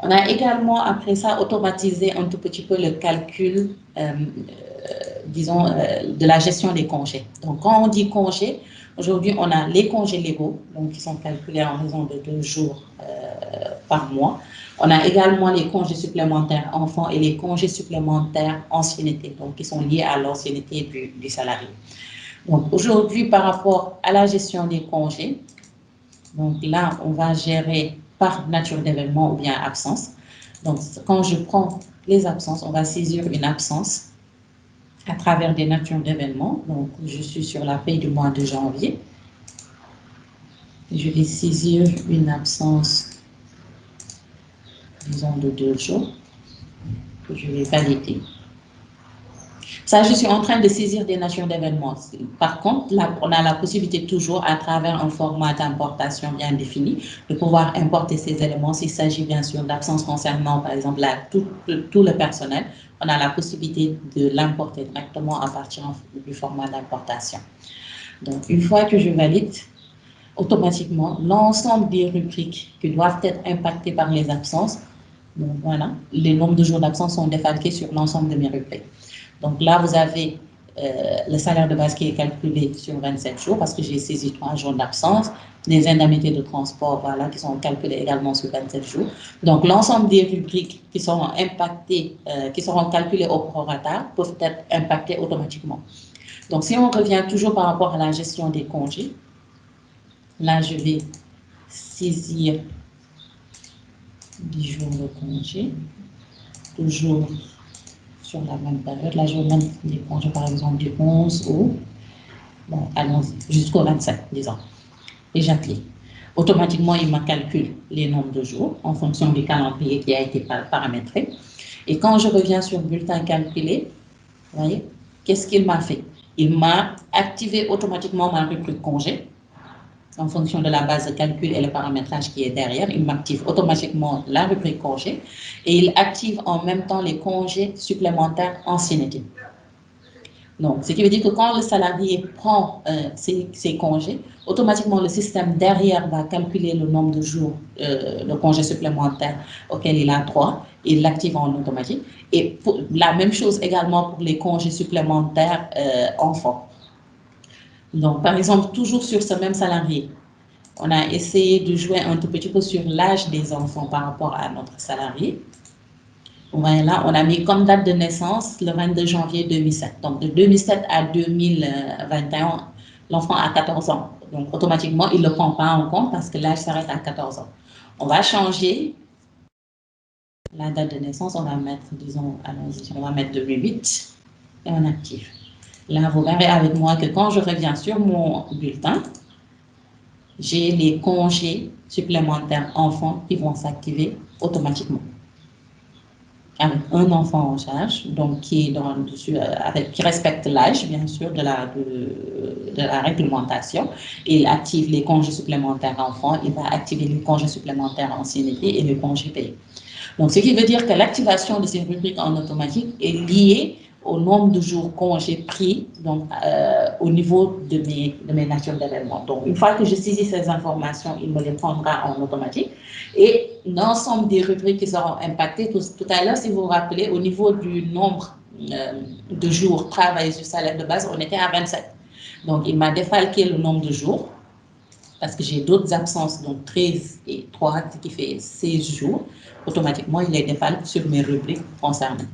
On a également, après ça, automatisé un tout petit peu le calcul, disons, de la gestion des congés. Donc, quand on dit congés, aujourd'hui, on a les congés légaux, donc qui sont calculés en raison de 2 jours par mois. On a également les congés supplémentaires enfants et les congés supplémentaires ancienneté, donc qui sont liés à l'ancienneté du salarié. Donc, aujourd'hui, par rapport à la gestion des congés, donc là, on va gérer par nature d'événement ou bien absence. Donc, quand je prends les absences, on va saisir une absence à travers des natures d'événements. Donc, je suis sur la paye du mois de janvier. Je vais saisir une absence, disons, de 2 jours, que je vais valider. Ça, je suis en train de saisir des natures d'événements. Par contre, là, on a la possibilité toujours, à travers un format d'importation bien défini, de pouvoir importer ces éléments. S'il s'agit bien sûr d'absence concernant, par exemple, tout le personnel, on a la possibilité de l'importer directement à partir du format d'importation. Donc, une fois que je valide, automatiquement, l'ensemble des rubriques qui doivent être impactées par les absences, donc voilà, les nombres de jours d'absence sont défalqués sur l'ensemble de mes rubriques. Donc là, vous avez le salaire de base qui est calculé sur 27 jours parce que j'ai saisi 3 jours d'absence, les indemnités de transport, voilà, qui sont calculées également sur 27 jours. Donc l'ensemble des rubriques qui seront impactées, qui seront calculées au prorata peuvent être impactées automatiquement. Donc si on revient toujours par rapport à la gestion des congés, là je vais saisir 10 jours de congé, toujours sur la même période. Là, je vais mettre les congés, par exemple, du 11 au, bon, allons-y, jusqu'au 27, disons. Et j'applique. Automatiquement, il me calcule les nombres de jours en fonction du calendrier qui a été paramétré. Et quand je reviens sur le bulletin calculé, vous voyez, qu'est-ce qu'il m'a fait? Il m'a activé automatiquement ma rubrique congé en fonction de la base de calcul et le paramétrage qui est derrière. Il m'active automatiquement la rubrique congé et il active en même temps les congés supplémentaires ancienneté. Donc, ce qui veut dire que quand le salarié prend ses congés, automatiquement le système derrière va calculer le nombre de jours de congés supplémentaires auxquels il a droit et il l'active en automatique. Et la même chose également pour les congés supplémentaires enfants. Donc, par exemple, toujours sur ce même salarié, on a essayé de jouer un tout petit peu sur l'âge des enfants par rapport à notre salarié. Voilà, on a mis comme date de naissance le 22 janvier 2007. Donc, de 2007 à 2021, l'enfant a 14 ans. Donc, automatiquement, il ne le prend pas en compte parce que l'âge s'arrête à 14 ans. On va changer la date de naissance. On va mettre, disons, on va mettre 2008 et on active. Là, vous verrez avec moi que quand je reviens sur mon bulletin, j'ai les congés supplémentaires enfants qui vont s'activer automatiquement. Avec un enfant en charge, donc qui respecte l'âge, bien sûr, de la réglementation. Il active les congés supplémentaires enfants, il va activer les congés supplémentaires ancienneté et les congés payés. Donc, ce qui veut dire que l'activation de ces rubriques en automatique est liée au nombre de jours congés pris, donc au niveau de mes natures d'événements. Donc, une fois que je saisis ces informations, il me les prendra en automatique. Et l'ensemble des rubriques qui seront impactées, tout à l'heure, si vous vous rappelez, au niveau du nombre de jours travaillés sur salaire de base, on était à 27. Donc, il m'a défalqué le nombre de jours, parce que j'ai d'autres absences, donc 13 et 3, ce qui fait 16 jours. Automatiquement, il les défalque sur mes rubriques concernées.